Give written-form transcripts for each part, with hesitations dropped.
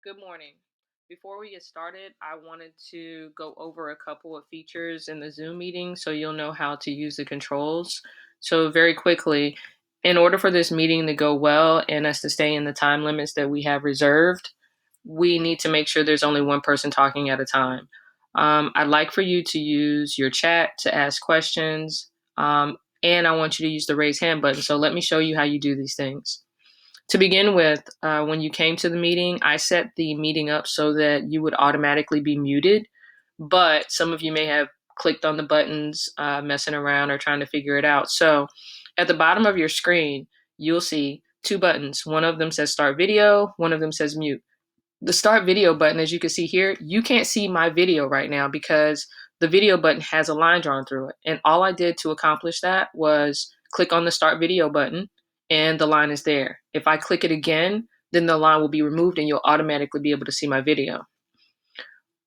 Good morning. Before we get started, I wanted to go over a couple of features in the Zoom meeting so you'll know how to use the controls. So, very quickly, in order for this meeting to go well and us to stay in the time limits that we have reserved, we need to make sure there's only one person talking at a time. I'd like for you to use your chat to ask questions, and I want you to use the raise hand button. So, let me show you how you do these things. To begin with, when you came to the meeting, I set the meeting up so that you would automatically be muted, but some of you may have clicked on the buttons, messing around or trying to figure it out. So at the bottom of your screen, you'll see two buttons. One of them says start video, one of them says mute. The start video button, as you can see here, you can't see my video right now because the video button has a line drawn through it. And all I did to accomplish that was click on the start video button and the line is there. If I click it again, then the line will be removed and you'll automatically be able to see my video.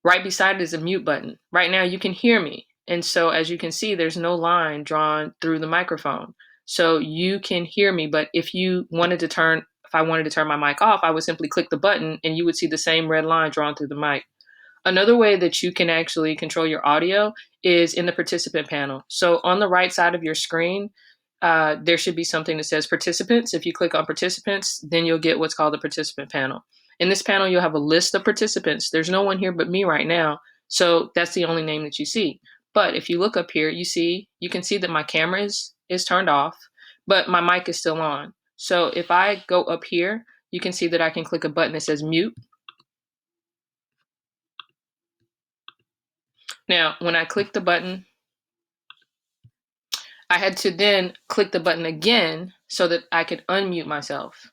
Right beside it is a mute button. Right now you can hear me. And so as you can see, there's no line drawn through the microphone. So you can hear me, but if I wanted to turn my mic off, I would simply click the button and you would see the same red line drawn through the mic. Another way that you can actually control your audio is in the participant panel. So on the right side of your screen, there should be something that says participants. If you click on participants, then you'll get what's called the participant panel. In this panel, you'll have a list of participants. There's no one here but me right now. So that's the only name that you see. But if you look up here, you can see that my camera is turned off, but my mic is still on. So if I go up here, you can see that I can click a button that says mute. Now, when I click the button, I had to then click the button again so that I could unmute myself.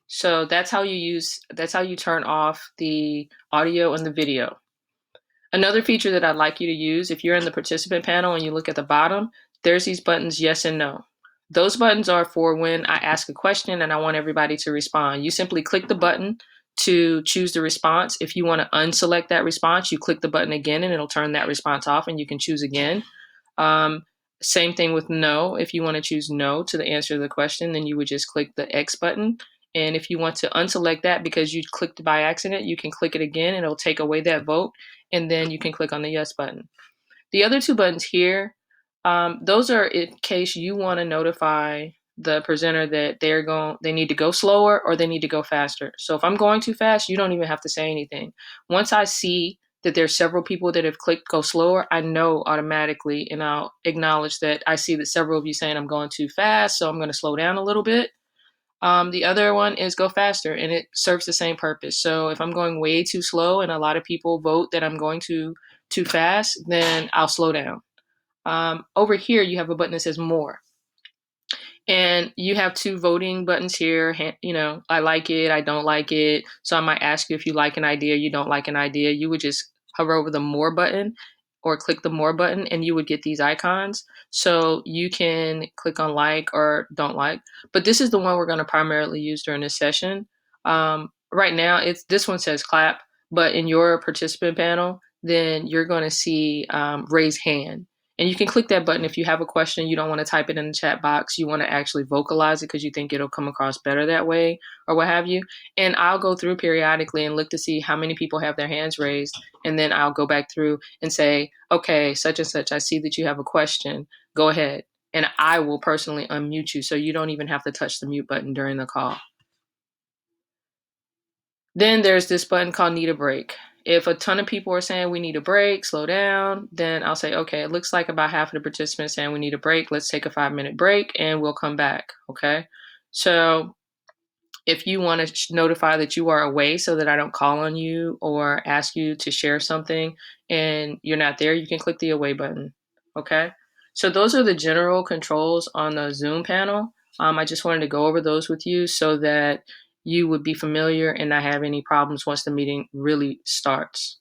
So that's how you turn off the audio and the video. Another feature that I'd like you to use, if you're in the participant panel and you look at the bottom, there's these buttons, yes and no. Those buttons are for when I ask a question and I want everybody to respond. You simply click the button to choose the response. If you want to unselect that response, you click the button again and it'll turn that response off and you can choose again. Um, Same thing with no. If you want to choose no to the answer to the question, then you would just click the X button. And if you want to unselect that because you clicked by accident, you can click it again and it'll take away that vote. And then you can click on the yes button. The other two buttons here, those are in case you want to notify the presenter that they need to go slower or they need to go faster. So if I'm going too fast, you don't even have to say anything. Once I see that there's several people that have clicked go slower, I know automatically and I'll acknowledge that I see that several of you saying I'm going too fast, so I'm going to slow down a little bit. The other one is go faster and it serves the same purpose. So if I'm going way too slow and a lot of people vote that I'm going too fast, then I'll slow down. Over here, you have a button that says more. And you have two voting buttons here. I like it, I don't like it. So I might ask you if you like an idea, you don't like an idea. You would just hover over the more button or click the more button and you would get these icons. So you can click on like or don't like. But this is the one we're going to primarily use during this session. Right now, this one says clap, but in your participant panel, then you're going to see raise hand. And you can click that button if you have a question, you don't want to type it in the chat box, you want to actually vocalize it because you think it'll come across better that way or what have you. And I'll go through periodically and look to see how many people have their hands raised. And then I'll go back through and say, okay, such and such, I see that you have a question. Go ahead. And I will personally unmute you so you don't even have to touch the mute button during the call. Then there's this button called need a break. If a ton of people are saying we need a break, slow down, then I'll say, okay, it looks like about half of the participants saying we need a break. Let's take a 5-minute break and we'll come back. Okay. So if you want to notify that you are away so that I don't call on you or ask you to share something and you're not there, you can click the away button. Okay. So those are the general controls on the Zoom panel. I just wanted to go over those with you so that you would be familiar and not have any problems once the meeting really starts.